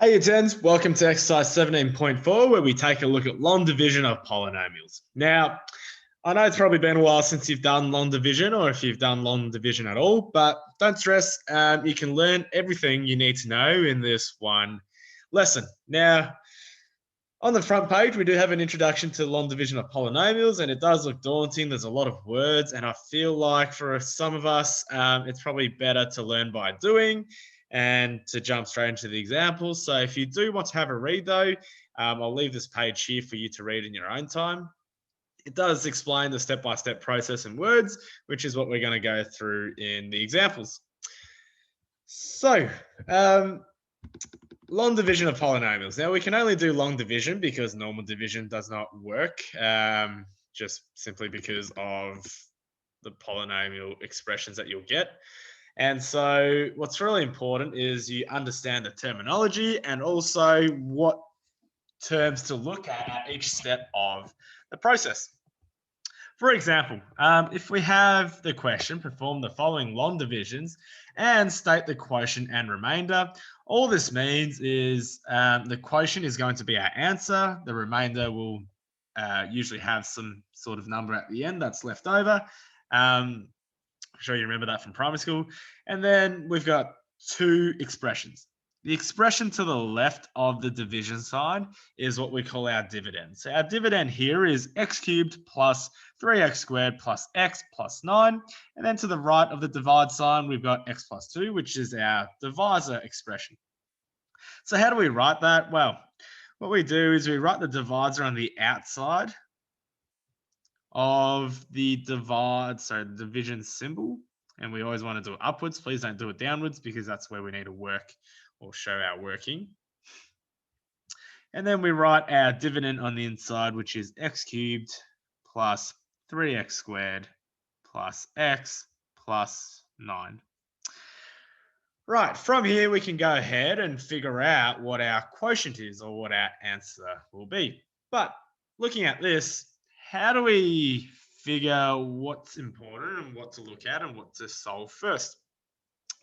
Hey, you tens, welcome to exercise 17.4, where we take a look at long division of polynomials. Now, I know it's probably been a while since you've done long division, or if you've done long division at all, but don't stress, you can learn everything you need to know in this one lesson. Now, on the front page, we do have an introduction to long division of polynomials, and it does look daunting. There's a lot of words, and I feel like for some of us, it's probably better to learn by doing and to jump straight into the examples. So if you do want to have a read though, I'll leave this page here for you to read in your own time. It does explain the step-by-step process in words, which is what we're going to go through in the examples. So, long division of polynomials. Now, we can only do long division because normal division does not work, just simply because of the polynomial expressions that you'll get. And so what's really important is you understand the terminology and also what terms to look at each step of the process. For example, if we have the question, perform the following long divisions and state the quotient and remainder, all this means is the quotient is going to be our answer. The remainder will usually have some sort of number at the end that's left over. I'm sure you remember that from primary school. And then we've got two expressions. The expression to the left of the division sign is what we call our dividend. So our dividend here is x cubed plus 3x squared plus x plus 9. And then to the right of the divide sign, we've got x plus 2, which is our divisor expression. So how do we write that? Well, what we do is we write the divisor on the outside of the division symbol, and we always want to do it upwards. Please don't do it downwards because that's where we need to work or show our working. And then we write our dividend on the inside, which is x cubed plus 3x squared plus x plus 9. Right, from here we can go ahead and figure out what our quotient is or what our answer will be. But looking at this, how do we figure what's important and what to look at and what to solve first?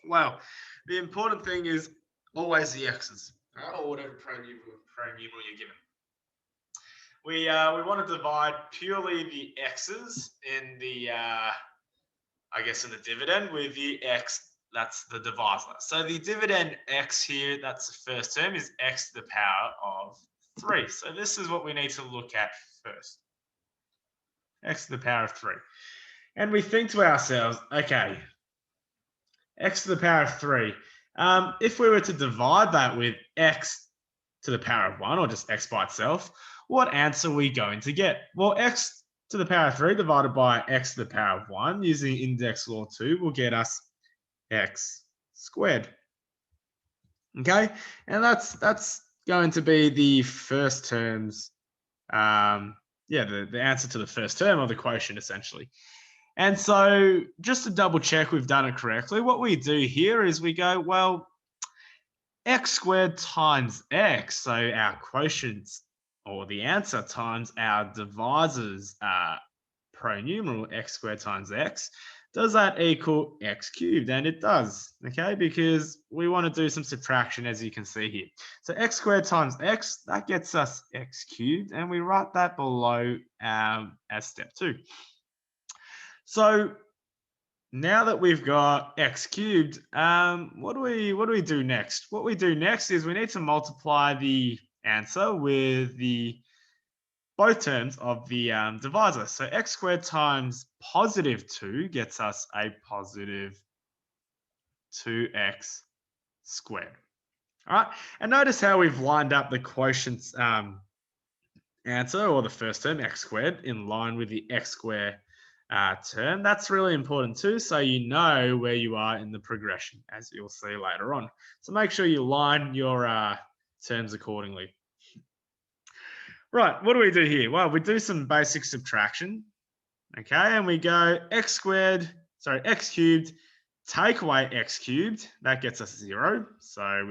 Well, the important thing is always the x's, or whatever pronumeral you're given. We want to divide purely the x's in the, I guess in the dividend with the x, that's the divisor. So the dividend x here, that's the first term, is x to the power of 3. So this is what we need to look at first. X to the power of 3. And we think to ourselves, okay, x to the power of 3. If we were to divide that with x to the power of 1, or just x by itself, what answer are we going to get? Well, x to the power of 3 divided by x to the power of 1 using index law 2 will get us x squared. Okay, and that's going to be the first term's the answer to the first term of the quotient, essentially. And so just to double check we've done it correctly, what we do here is we go, well, x squared times x, so our quotients or the answer times our divisors pronumeral x squared times x, does that equal x cubed? And it does, okay, because we want to do some subtraction, as you can see here. So x squared times x, that gets us x cubed, and we write that below as step 2. So now that we've got x cubed, what do we do next? What we do next is we need to multiply the answer with both terms of the divisor. So x squared times positive 2 gets us a positive 2x squared. All right, and notice how we've lined up the quotient's answer, or the first term, x squared, in line with the x squared term. That's really important too, so you know where you are in the progression, as you'll see later on. So make sure you line your terms accordingly. Right, what do we do here? Well, we do some basic subtraction, okay, and we go x cubed, take away x cubed, that gets us 0. So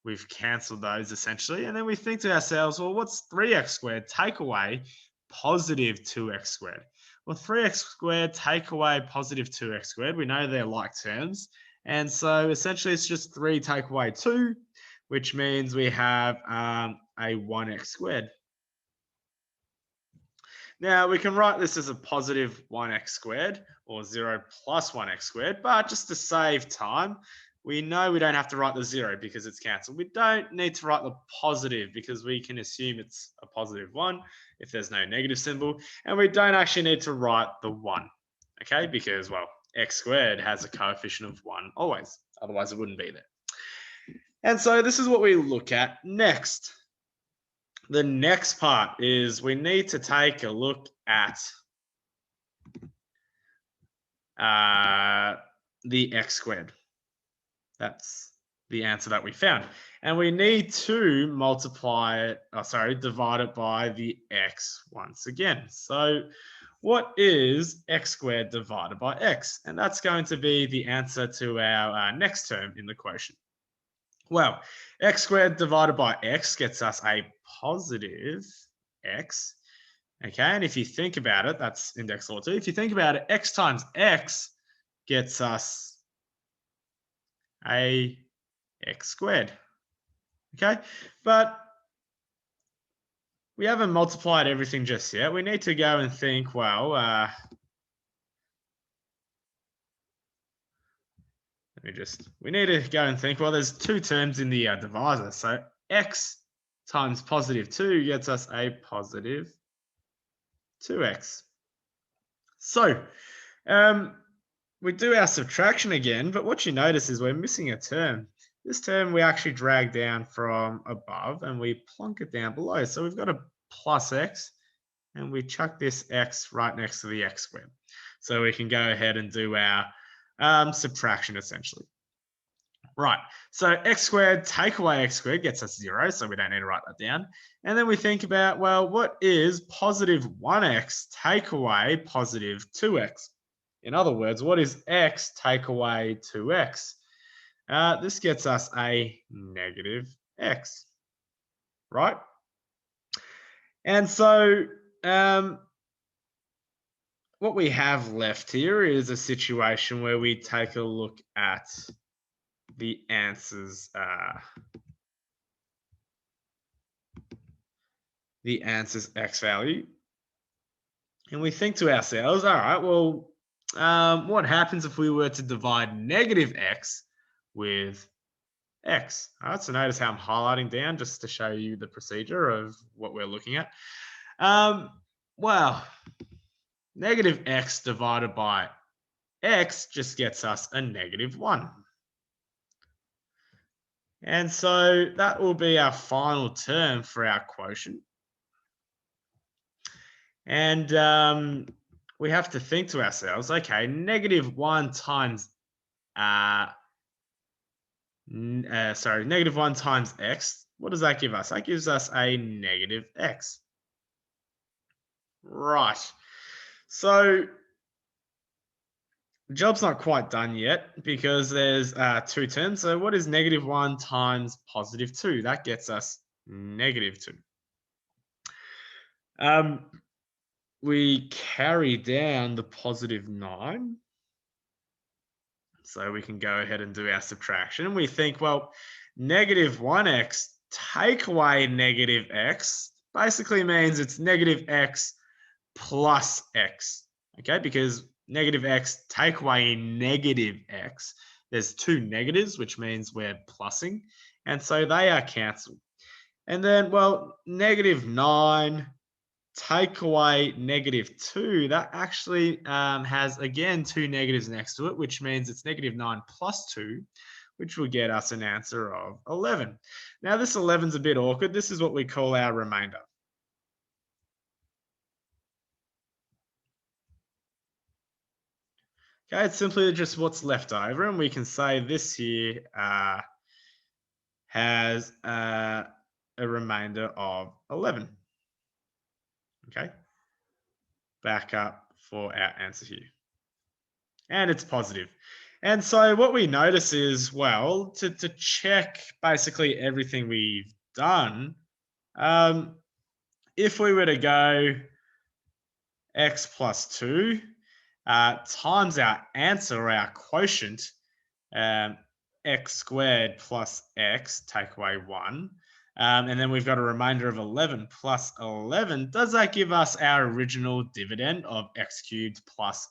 we've cancelled those essentially, and then we think to ourselves, well, what's 3x squared take away positive 2x squared? Well, 3x squared take away positive 2x squared, we know they're like terms, and so essentially it's just 3 take away 2. which means we have a 1x squared. Now, we can write this as a positive 1x squared or 0 plus 1x squared, but just to save time, we know we don't have to write the 0 because it's cancelled. We don't need to write the positive because we can assume it's a positive 1 if there's no negative symbol, and we don't actually need to write the 1, okay, because, well, x squared has a coefficient of 1 always, otherwise it wouldn't be there. And so this is what we look at next. The next part is we need to take a look at the x squared. That's the answer that we found. And we need to divide it by the x once again. So what is x squared divided by x? And that's going to be the answer to our next term in the quotient. Well, x squared divided by x gets us a positive x. Okay, and if you think about it, that's index order 2. If you think about it, x times x gets us a x squared. Okay, but we haven't multiplied everything just yet. We need to go and think, well, we need to go and think, well, there's two terms in the divisor. So x times positive 2 gets us a positive 2x. So we do our subtraction again, but what you notice is we're missing a term. This term we actually drag down from above and we plonk it down below. So we've got a plus x and we chuck this x right next to the x squared. So we can go ahead and do our subtraction essentially. Right, so x squared take away x squared gets us 0, so we don't need to write that down. And then we think about, well, what is positive 1x take away positive 2x? In other words, what is x take away 2x? This gets us a negative x, right? And so what we have left here is a situation where we take a look at the answer's x value, and we think to ourselves, all right, well, what happens if we were to divide negative x with x? All right, so notice how I'm highlighting down just to show you the procedure of what we're looking at. Well, negative x divided by x just gets us a negative 1. And so that will be our final term for our quotient. And we have to think to ourselves, okay, negative 1 times negative 1 times x, what does that give us? That gives us a negative x. Right. So the job's not quite done yet because there's two terms. So what is negative 1 times positive 2? That gets us negative 2. We carry down the positive 9. So we can go ahead and do our subtraction. And we think, well, negative 1x take away negative x basically means it's negative x plus x. Okay, because negative x take away negative x. There's two negatives, which means we're plussing. And so they are cancelled. And then, well, negative 9 take away negative 2, that actually has, again, two negatives next to it, which means it's negative 9 plus 2, which will get us an answer of 11. Now, this 11's a bit awkward. This is what we call our remainder. Okay, it's simply just what's left over, and we can say this here has a remainder of 11. Okay, back up for our answer here. And it's positive. And so what we notice is, well, to check basically everything we've done, if we were to go x plus 2 times our answer, or our quotient, x squared plus x, take away 1. And then we've got a remainder of 11 plus 11. Does that give us our original dividend of x cubed plus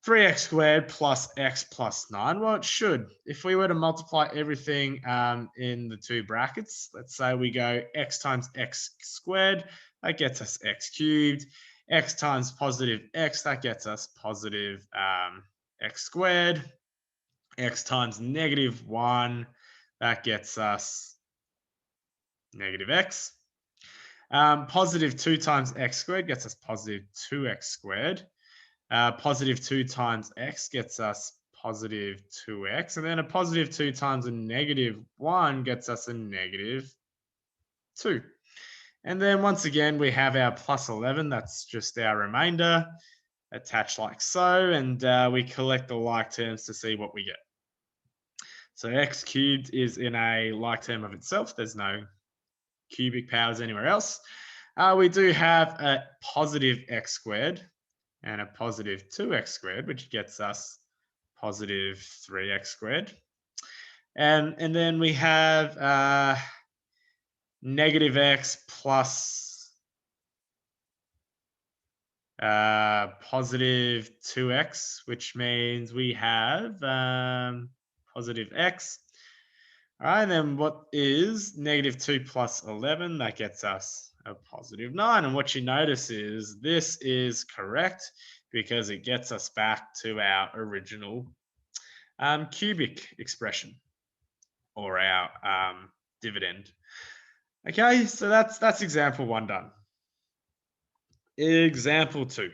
3x squared plus x plus 9? Well, it should. If we were to multiply everything in the two brackets, let's say we go x times x squared, that gets us x cubed. X times positive x, that gets us positive x squared. X times negative 1, that gets us negative x. Positive 2 times x squared gets us positive 2x squared. Positive 2 times x gets us positive 2x. And then a positive 2 times a negative 1 gets us a negative 2. And then once again, we have our plus 11. That's just our remainder attached like so. And we collect the like terms to see what we get. So x cubed is in a like term of itself. There's no cubic powers anywhere else. We do have a positive x squared and a positive 2x squared, which gets us positive 3x squared. And then we have negative x plus positive 2x, which means we have positive x. All right, and then what is negative 2 plus 11? That gets us a positive 9. And what you notice is this is correct because it gets us back to our original cubic expression or our dividend. Okay, so that's example 1 done. Example 2.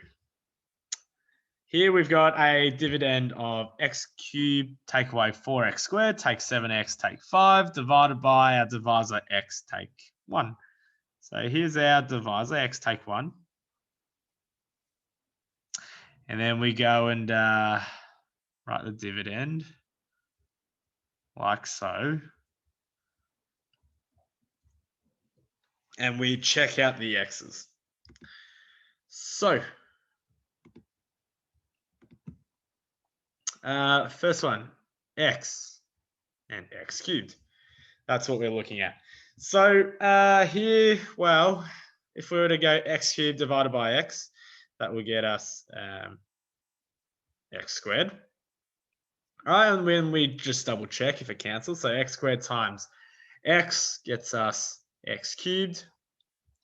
Here we've got a dividend of x cubed, take away 4x squared, take 7x, take 5, divided by our divisor x, take 1. So here's our divisor, x, take 1. And then we go and write the dividend like so. And we check out the x's. So, first one, x and x cubed. That's what we're looking at. So here, well, if we were to go x cubed divided by x, that will get us x squared. All right, and then we just double check if it cancels. So x squared times x gets us x cubed.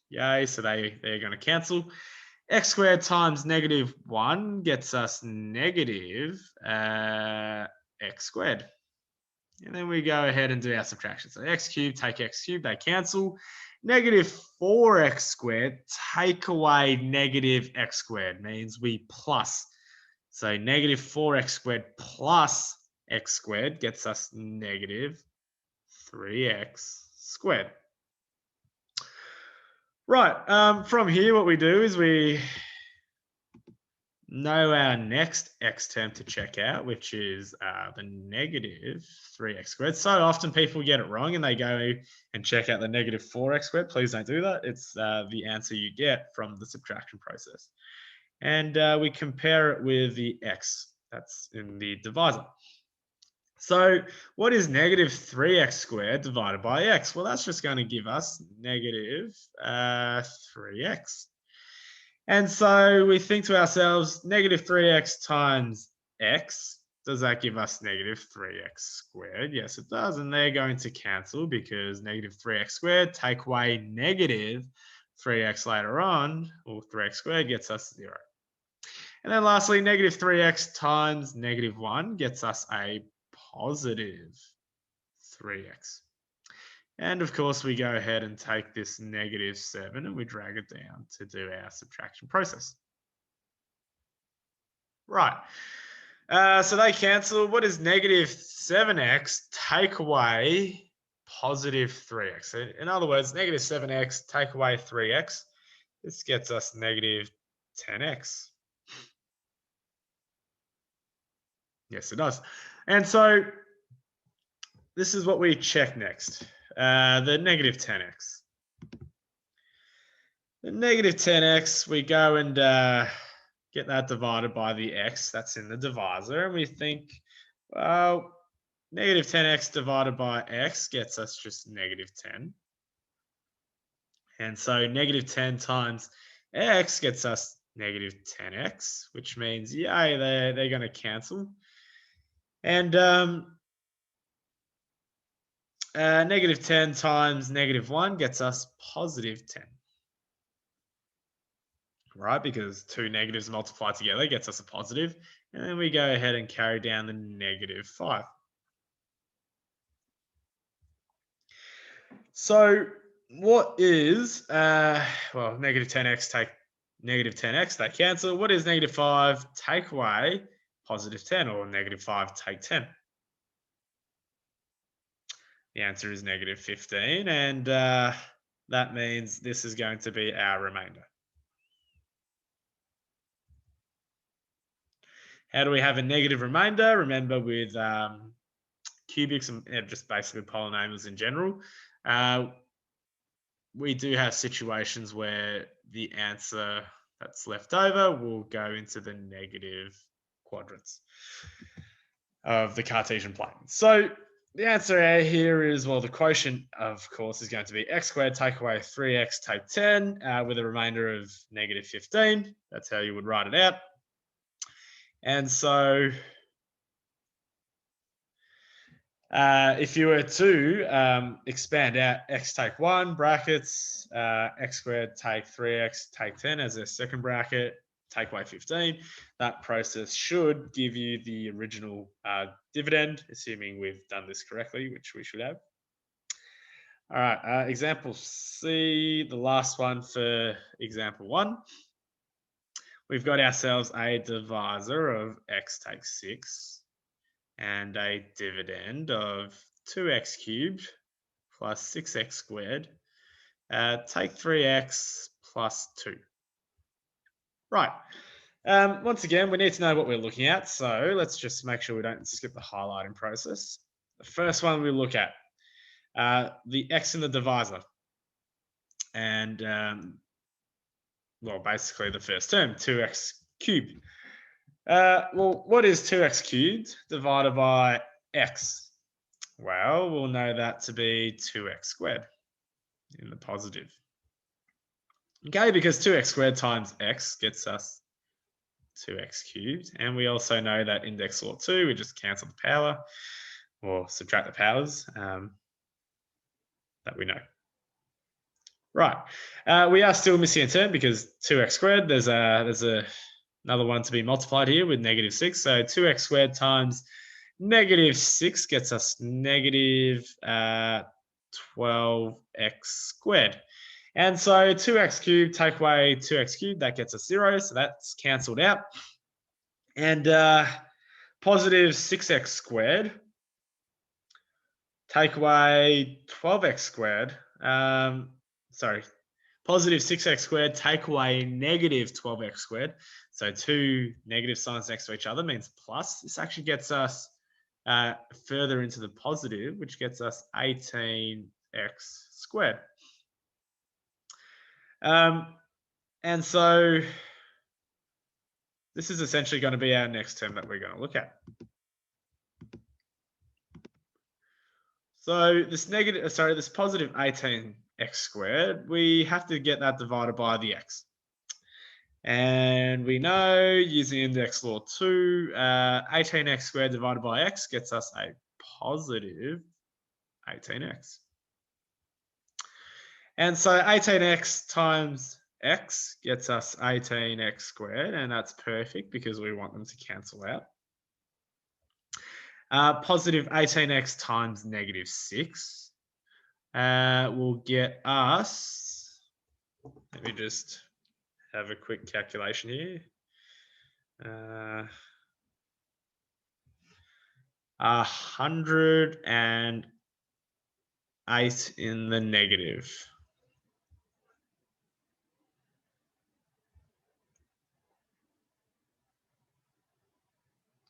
Yay, so they're going to cancel. X squared times negative 1 gets us negative x squared. And then we go ahead and do our subtraction. So x cubed, take x cubed, they cancel. Negative 4x squared, take away negative x squared, means we plus. So negative 4x squared plus x squared gets us negative 3x squared. Right, from here, what we do is we know our next x term to check out, which is the negative 3x squared. So often people get it wrong and they go and check out the negative 4x squared. Please don't do that. It's the answer you get from the subtraction process. And we compare it with the x that's in the divisor. So what is negative 3x squared divided by x? Well, that's just going to give us negative 3x. And so we think to ourselves, negative 3x times x, does that give us negative 3x squared? Yes, it does. And they're going to cancel because negative 3x squared, take away negative 3x later on, or 3x squared gets us 0. And then lastly, negative 3x times negative 1 gets us a positive 3x. And of course, we go ahead and take this negative 7 and we drag it down to do our subtraction process. Right. So they cancel. What is negative 7x take away positive 3x? So in other words, negative 7x take away 3x. This gets us negative 10x. Yes, it does. And so this is what we check next. The negative 10x. The negative 10x, we go and get that divided by the x that's in the divisor. And we think, well, Negative 10x divided by x gets us just negative 10. And so negative 10 times x gets us negative 10x, which means, yay, they're going to cancel. And negative 10 times negative 1 gets us positive 10. Right, because two negatives multiplied together gets us a positive. And then we go ahead and carry down the negative 5. So what is, well, negative 10x take negative 10x, they cancel. What is negative 5 take away positive 10, or negative 5 take 10? The answer is negative 15, and that means this is going to be our remainder. How do we have a negative remainder? Remember, with cubics and just basically polynomials in general, we do have situations where the answer that's left over will go into the negative quadrants of the Cartesian plane. So the answer here is, well, the quotient, of course, is going to be x squared take away 3x take 10 with a remainder of negative 15. That's how you would write it out. And so if you were to expand out x take 1 brackets, x squared take 3x take 10 as a second bracket, take away 15, that process should give you the original dividend, assuming we've done this correctly, which we should have. All right, example C, the last one for example 1. We've got ourselves a divisor of x takes 6 and a dividend of 2x cubed plus 6x squared. Take 3x plus 2. Right. Once again, we need to know what we're looking at. So let's just make sure we don't skip the highlighting process. The first one we look at, the x in the divisor. And, well, basically the first term, 2x cubed. Well, what is 2x cubed divided by x? Well, we'll know that to be 2x squared in the positive. Okay, because 2x squared times x gets us 2x cubed. And we also know that index law 2, we just cancel the power or subtract the powers that we know. Right, we are still missing a term because 2x squared, there's another one to be multiplied here with negative 6. So 2x squared times negative 6 gets us negative 12x squared. And so 2x cubed take away 2x cubed, that gets us 0. So that's cancelled out. And positive 6x squared take away 12x squared. Sorry, positive 6x squared take away negative 12x squared. So two negative signs next to each other means plus. This actually gets us further into the positive, which gets us 18x squared. And so this is essentially going to be our next term that we're going to look at. So this this positive 18x squared, we have to get that divided by the x. And we know, using index law 2, 18x squared divided by x gets us a positive 18x. And so 18x times x gets us 18x squared, and that's perfect because we want them to cancel out. Positive 18x times negative 6 will get us, let me just have a quick calculation here. 108 in the negative.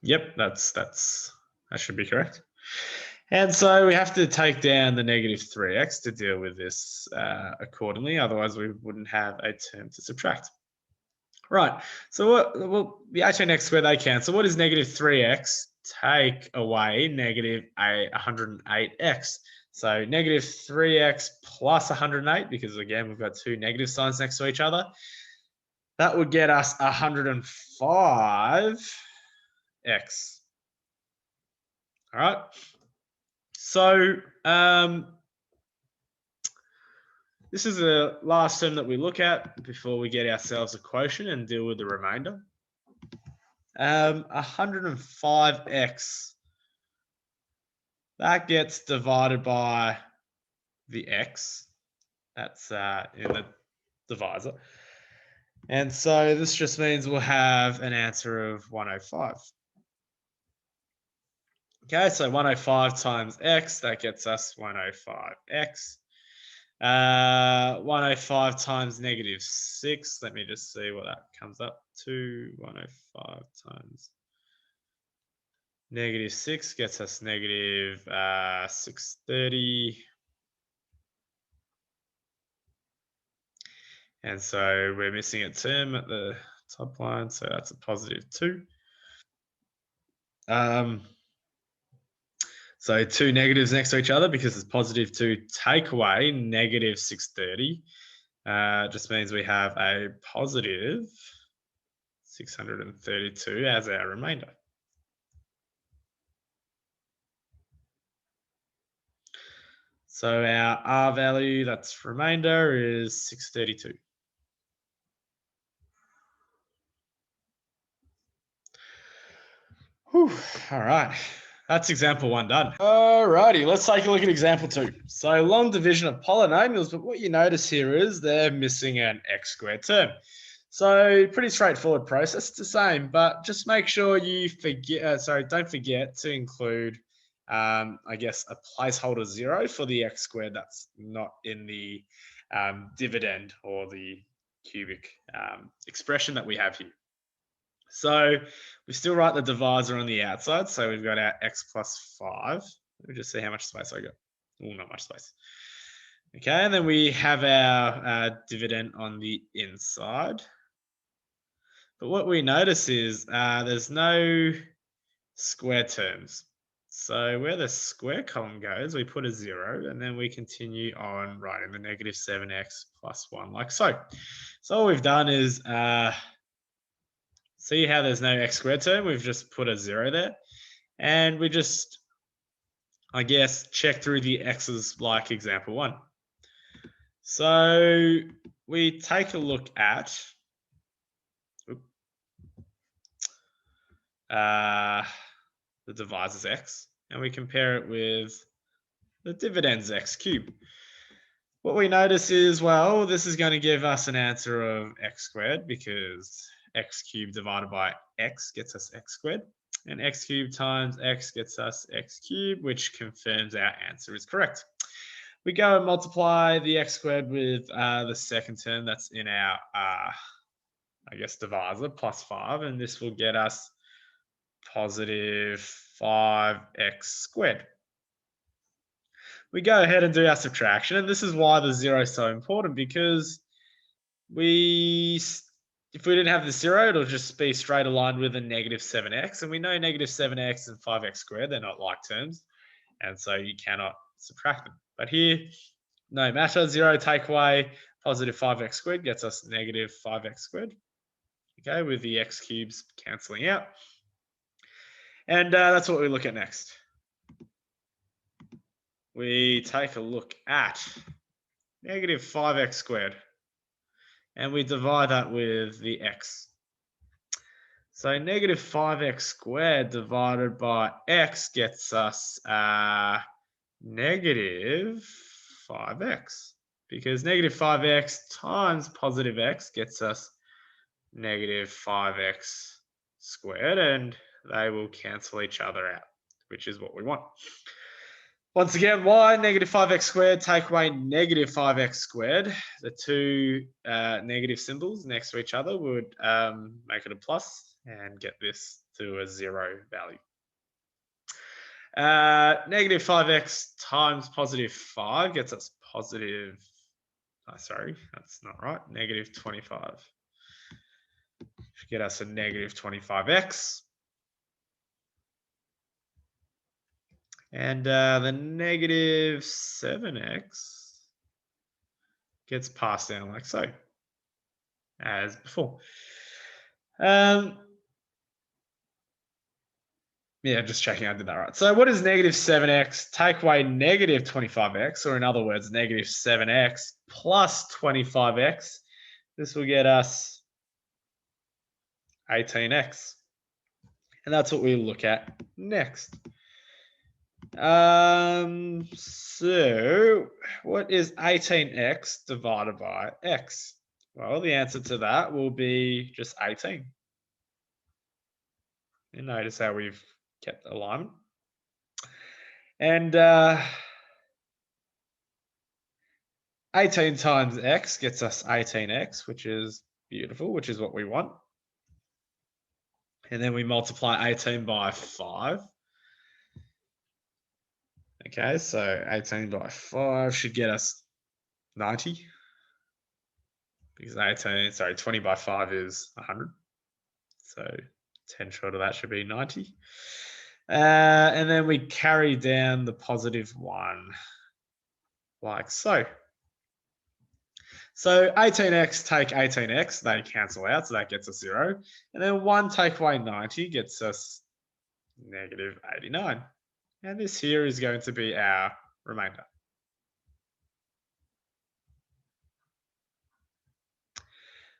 Yep, that should be correct. And so we have to take down the negative 3x to deal with this accordingly. Otherwise, we wouldn't have a term to subtract. Right. So the 18x squared, they cancel. What is negative 3x take away negative 108x. So negative 3x plus 108, because again, we've got two negative signs next to each other. That would get us 105x. All right. So this is the last term that we look at before we get ourselves a quotient and deal with the remainder. 105x. That gets divided by the x. That's in the divisor. And so this just means we'll have an answer of 105. Okay, so 105 times x, that gets us 105x. 105 times negative 6. Let me just see what that comes up to. 105 times negative 6 gets us negative 630. And so we're missing a term at the top line, so that's a positive 2. So two negatives next to each other because it's positive 2 take away negative 630. Just means we have a positive 632 as our remainder. So our R value, that's remainder, is 632. Whew, all right. That's example 1 done. All righty, let's take a look at example 2. So long division of polynomials, but what you notice here is they're missing an x squared term. So pretty straightforward process. It's the same, but just make sure you don't forget to include, I guess, a placeholder 0 for the x squared that's not in the dividend or the cubic expression that we have here. So we still write the divisor on the outside. So we've got our x plus 5. Let me just see how much space I got. Oh, not much space. Okay, and then we have our dividend on the inside. But what we notice is there's no square terms. So where the square column goes, we put a 0, and then we continue on writing the negative 7x plus 1 like so. So all we've done is see how there's no x squared term? We've just put a 0 there. And we just, I guess, check through the x's like example 1. So we take a look at the divisor's x, and we compare it with the dividend's x cubed. What we notice is, well, this is going to give us an answer of x squared because x cubed divided by x gets us x squared, and x cubed times x gets us x cubed, which confirms our answer is correct. We go and multiply the x squared with the second term that's in our, I guess, divisor, plus 5, and this will get us positive 5x squared. We go ahead and do our subtraction, and this is why the 0 is so important, because if we didn't have the 0, it'll just be straight aligned with a negative 7x, and we know negative 7x and 5x squared, they're not like terms, and so you cannot subtract them. But here, no matter, 0 take away positive 5x squared gets us negative 5x squared, okay, with the x cubes cancelling out. And that's what we look at next. We take a look at negative 5x squared, and we divide that with the x. So negative 5x squared divided by x gets us negative 5x, because negative 5x times positive x gets us negative 5x squared, and they will cancel each other out, which is what we want. Once again, why negative 5x squared take away negative 5x squared? The two negative symbols next to each other would make it a plus and get this to a 0 value. Negative 5x times positive 5 gets us positive, sorry, that's not right, negative 25. Get us a negative 25x. And the negative 7x gets passed down like so, as before. Yeah, just checking I did that right. So what is negative 7x? Take away negative 25x, or in other words, negative 7x plus 25x. This will get us 18x. And that's what we'll look at next. So what is 18x divided by x? Well, the answer to that will be just 18. And notice how we've kept alignment. And 18 times x gets us 18x, which is beautiful, which is what we want. And then we multiply 18 by 5. Okay, so 18 by 5 should get us 90. Because 20 by 5 is 100. So 10 short of that should be 90. And then we carry down the positive 1 like so. So 18x take 18x, they cancel out, so that gets us 0. And then 1 take away 90 gets us negative 89. And this here is going to be our remainder.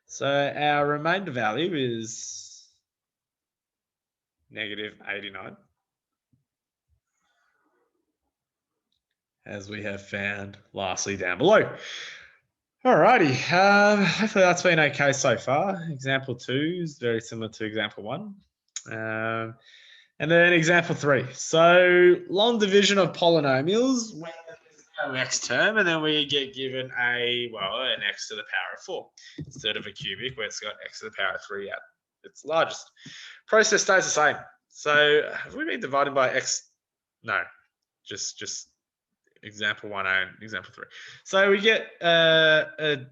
So our remainder value is negative 89. As we have found lastly down below. Alrighty, hopefully that's been okay so far. Example 2 is very similar to example 1. And then example 3. So long division of polynomials when there's no x term, and then we get given an x to the power of 4 instead of a cubic where it's got x to the power of 3 at its largest. Process stays the same. So have we been dividing by x? No, just example 1 and example 3. So we get a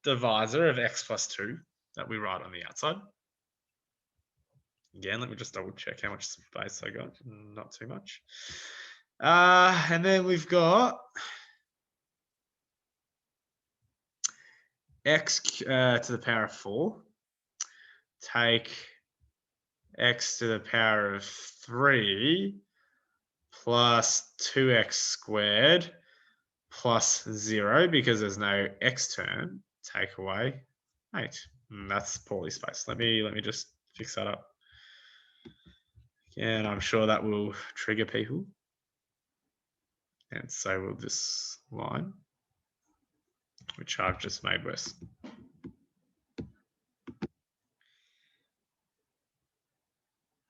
divisor of x plus 2 that we write on the outside. Again, let me just double check how much space I got. Not too much. And then we've got x to the power of 4. Take x to the power of 3 plus 2x squared plus 0 because there's no x term. Take away 8. That's poorly spaced. Let me just fix that up. And I'm sure that will trigger people. And so will this line, which I've just made worse.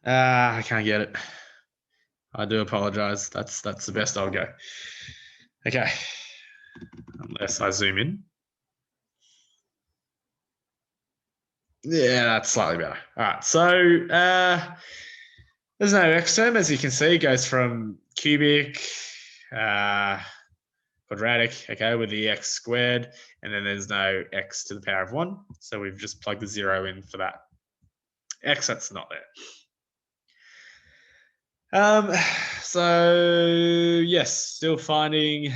I can't get it. I do apologize. That's the best I'll go. Okay. Unless I zoom in. Yeah, that's slightly better. All right. So there's no x term, as you can see. It goes from cubic, quadratic, okay, with the x squared, and then there's no x to the power of 1. So we've just plugged the 0 in for that x that's not there. So yes, still finding,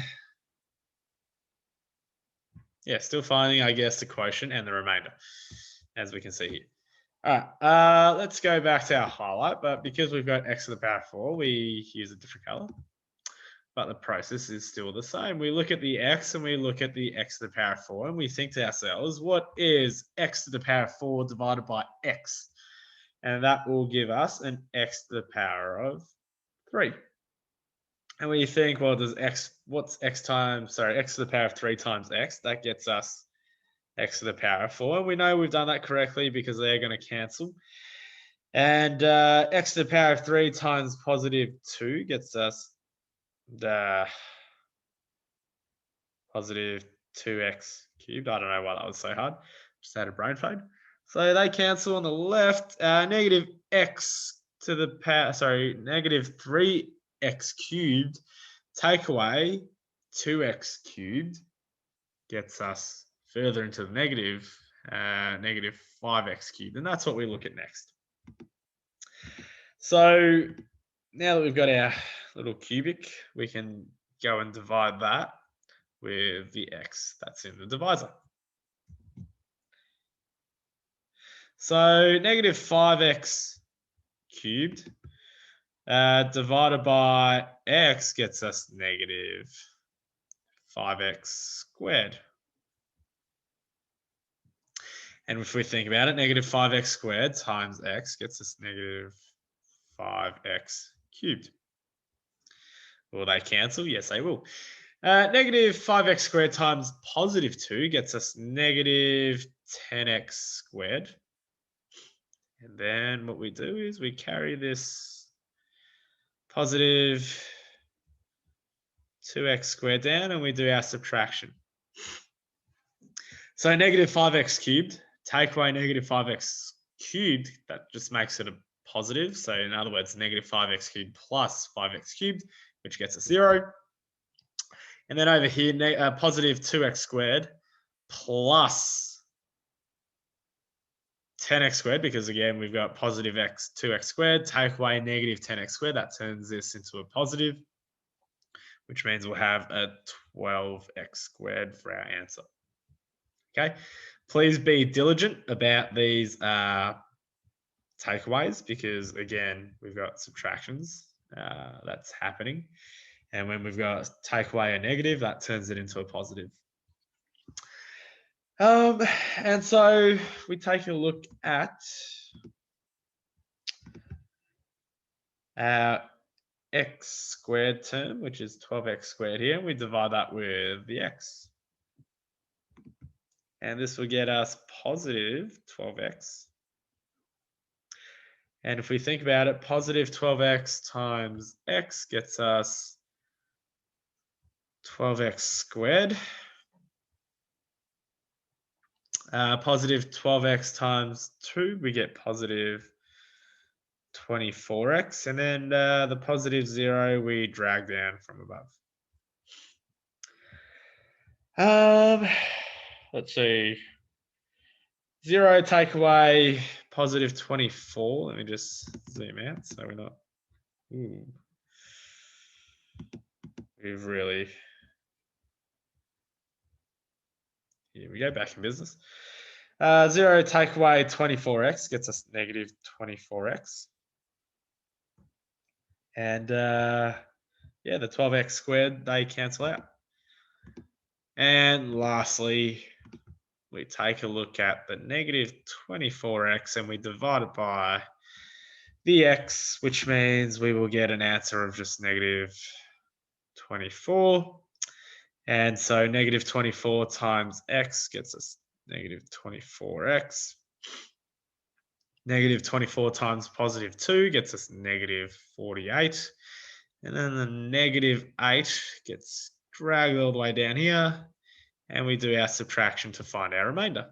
I guess, the quotient and the remainder, as we can see here. All right, let's go back to our highlight, but because we've got x to the power of 4, we use a different color. But the process is still the same. We look at the x and we look at the x to the power of 4, and we think to ourselves, what is x to the power of 4 divided by x? And that will give us an x to the power of 3. And when you think, well, what's x to the power of 3 times x? That gets us x to the power of 4. And we know we've done that correctly because they're going to cancel. And x to the power of 3 times positive 2 gets us the positive 2x cubed. I don't know why that was so hard. Just had a brain fade. So they cancel on the left. Negative x to the power, negative 3x cubed, take away 2x cubed, gets us further into the negative 5x cubed. And that's what we look at next. So now that we've got our little cubic, we can go and divide that with the x that's in the divisor. So negative 5x cubed divided by x gets us negative 5x squared. And if we think about it, negative 5x squared times x gets us negative 5x cubed. Will they cancel? Yes, they will. Negative 5x squared times positive 2 gets us negative 10x squared. And then what we do is we carry this positive 2x squared down and we do our subtraction. So negative 5x cubed, take away negative 5x cubed, that just makes it a positive. So in other words, negative 5x cubed plus 5x cubed, which gets us 0. And then over here, positive 2x squared plus 10x squared, because again, we've got positive 2x squared, take away negative 10x squared, that turns this into a positive, which means we'll have a 12x squared for our answer. Okay, please be diligent about these takeaways, because again, we've got subtractions that's happening. And when we've got take away a negative, that turns it into a positive. And so we take a look at our x squared term, which is 12x squared here, and we divide that with the x. And this will get us positive 12x. And if we think about it, positive 12x times x gets us 12x squared. Positive 12x times 2, we get positive 24x. And then the positive 0, we drag down from above. Let's see. 0 take away positive 24. Let me just zoom out so we're not. Ooh. We've really. Here we go, back in business. 0 take away 24x gets us negative 24x. And yeah, the 12x squared, they cancel out. And lastly, we take a look at the negative 24x and we divide it by the x, which means we will get an answer of just negative 24. And so negative 24 times x gets us negative 24x. Negative 24 times positive 2 gets us negative 48. And then the negative 8 gets dragged all the way down here. And we do our subtraction to find our remainder.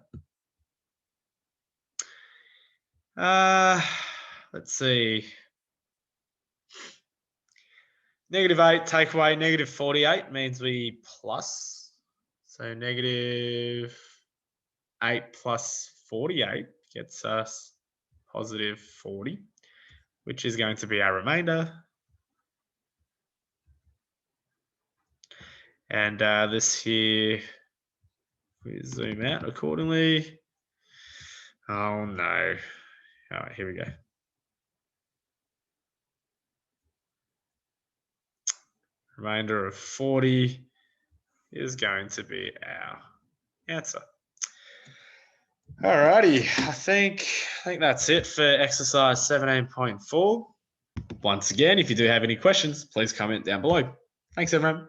Let's see. Negative 8 take away negative 48 means we plus. So negative 8 plus 48 gets us positive 40, which is going to be our remainder. And this here, we zoom out accordingly. Oh no. All right, here we go. Remainder of 40 is going to be our answer. Alrighty, I think that's it for exercise 17.4. Once again, if you do have any questions, please comment down below. Thanks, everyone.